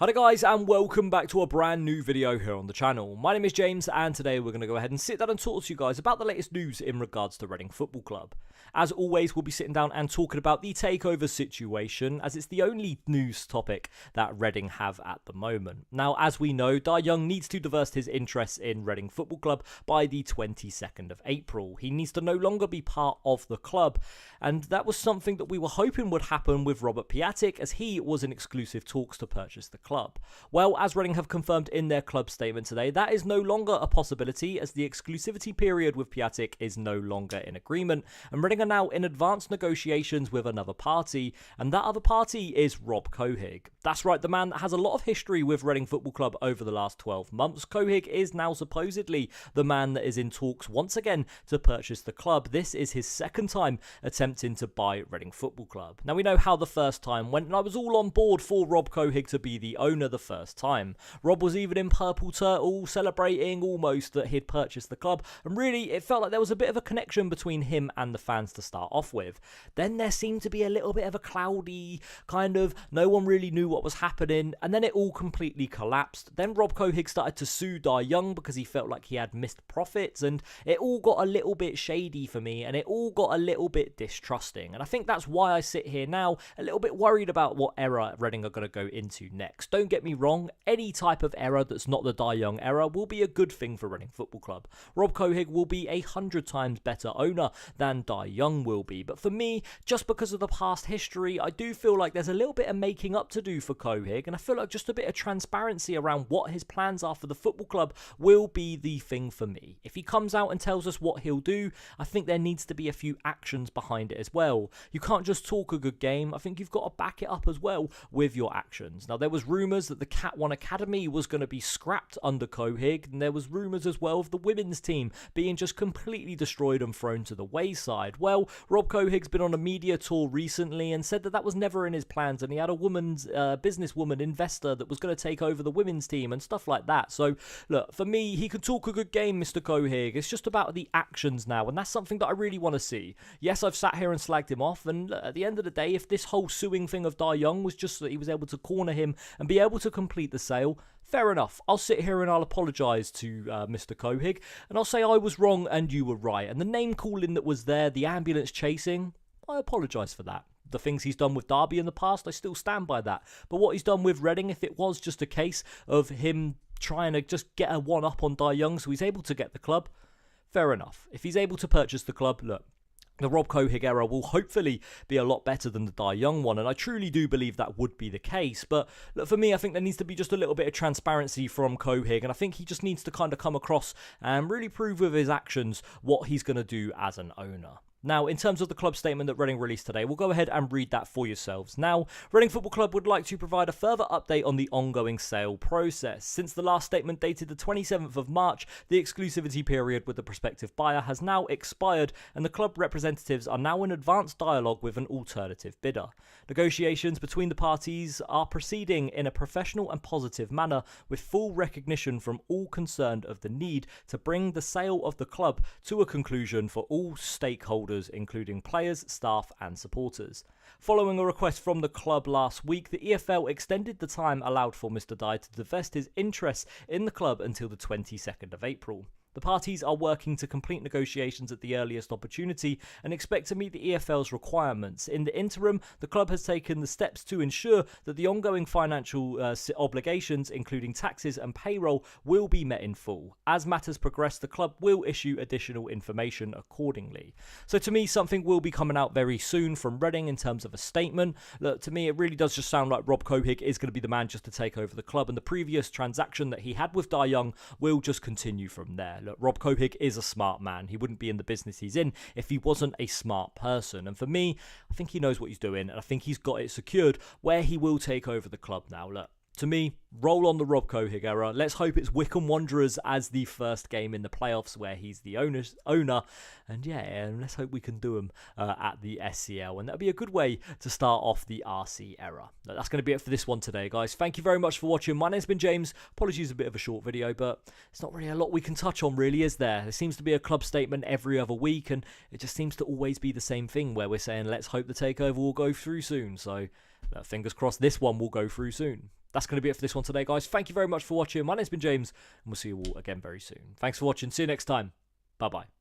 Hi there guys, and welcome back to a brand new video here on the channel. My name is James, and today we're going to go ahead and sit down and talk to you guys about the latest news in regards to Reading Football Club. As always, we'll be sitting down and talking about the takeover situation, as it's the only news topic that Reading have at the moment. Now, as we know, Dai Young needs to divest his interests in Reading Football Club by the 22nd of April. He needs to no longer be part of the club, and that was something that we were hoping would happen with Robert Piatek, as he was in exclusive talks to purchase the club. Well, as Reading have confirmed in their club statement today, that is no longer a possibility, as the exclusivity period with Piatek is no longer in agreement, and Reading are now in advanced negotiations with another party, and that other party is Rob Couhig. That's right, the man that has a lot of history with Reading Football Club over the last 12 months. Couhig is now supposedly the man that is in talks once again to purchase the club. This is his second time attempting to buy Reading Football Club. Now, we know how the first time went, and I was all on board for Rob Couhig to be the owner the first time. Rob was even in Purple Turtle celebrating almost that he'd purchased the club, and really it felt like there was a bit of a connection between him and the fans to start off with. Then there seemed to be a little bit of a cloudy kind of, no one really knew what was happening, and then it all completely collapsed. Then Rob Couhig started to sue Dai Young because he felt like he had missed profits, and it all got a little bit shady for me, and it all got a little bit distrusting, and I think that's why I sit here now a little bit worried about what era Reading are going to go into next. Don't get me wrong, any type of era that's not the Dai Young era will be a good thing for Reading Football Club. Rob Couhig will be 100 times better owner than Dai Young will be, but for me, just because of the past history, I do feel like there's a little bit of making up to do for Couhig, and I feel like just a bit of transparency around what his plans are for the football club will be the thing for me. If he comes out and tells us what he'll do, I think there needs to be a few actions behind it as well. You can't just talk a good game, I think you've got to back it up as well with your actions. Now, there was rumours that the Cat 1 Academy was going to be scrapped under Couhig, and there was rumours as well of the women's team being just completely destroyed and thrown to the wayside. Well, Rob Couhig's been on a media tour recently and said that that was never in his plans, and he had a woman's businesswoman investor that was going to take over the women's team and stuff like that. So look, for me, he can talk a good game, Mr. Couhig. It's just about the actions now, and that's something that I really want to see. Yes, I've sat here and slagged him off, and look, at the end of the day, if this whole suing thing of Dai Young was just that he was able to corner him and be able to complete the sale, fair enough. I'll sit here and I'll apologise to Mr. Couhig, and I'll say I was wrong and you were right. And the name calling that was there, the ambulance chasing, I apologise for that. The things he's done with Derby in the past, I still stand by that. But what he's done with Reading, if it was just a case of him trying to just get a one-up on Dai Young so he's able to get the club, fair enough. If he's able to purchase the club, look, the Rob Couhig era will hopefully be a lot better than the Dai Young one, and I truly do believe that would be the case. But look, for me, I think there needs to be just a little bit of transparency from Couhig, and I think he just needs to kind of come across and really prove with his actions what he's going to do as an owner. Now, in terms of the club statement that Reading released today, we'll go ahead and read that for yourselves. Now, Reading Football Club would like to provide a further update on the ongoing sale process. Since the last statement dated the 27th of March, the exclusivity period with the prospective buyer has now expired, and the club representatives are now in advanced dialogue with an alternative bidder. Negotiations between the parties are proceeding in a professional and positive manner, with full recognition from all concerned of the need to bring the sale of the club to a conclusion for all stakeholders, including players, staff and supporters. Following a request from the club last week, the EFL extended the time allowed for Mr. Dai to divest his interests in the club until the 22nd of April. The parties are working to complete negotiations at the earliest opportunity and expect to meet the EFL's requirements. In the interim, the club has taken the steps to ensure that the ongoing financial obligations, including taxes and payroll, will be met in full. As matters progress, the club will issue additional information accordingly. So to me, something will be coming out very soon from Reading in terms of a statement. Look, to me, it really does just sound like Rob Couhig is going to be the man just to take over the club, and the previous transaction that he had with Dai Young will just continue from there. Look, Rob Couhig is a smart man. He wouldn't be in the business he's in if he wasn't a smart person. And for me, I think he knows what he's doing, and I think he's got it secured where he will take over the club now. Look, to me, roll on the Rob Couhig era. Let's hope it's Wycombe Wanderers as the first game in the playoffs where he's the owner. And yeah, and let's hope we can do him at the SCL. And that'll be a good way to start off the RC era. That's going to be it for this one today, guys. Thank you very much for watching. My name's been James. Apologies, a bit of a short video, but it's not really a lot we can touch on, really, is there? There seems to be a club statement every other week, and it just seems to always be the same thing where we're saying, let's hope the takeover will go through soon. So fingers crossed this one will go through soon. that's going to be it for this one today, guys. Thank you very much for watching. My name's been James, and we'll see you all again very soon. Thanks for watching. See you next time. Bye-bye.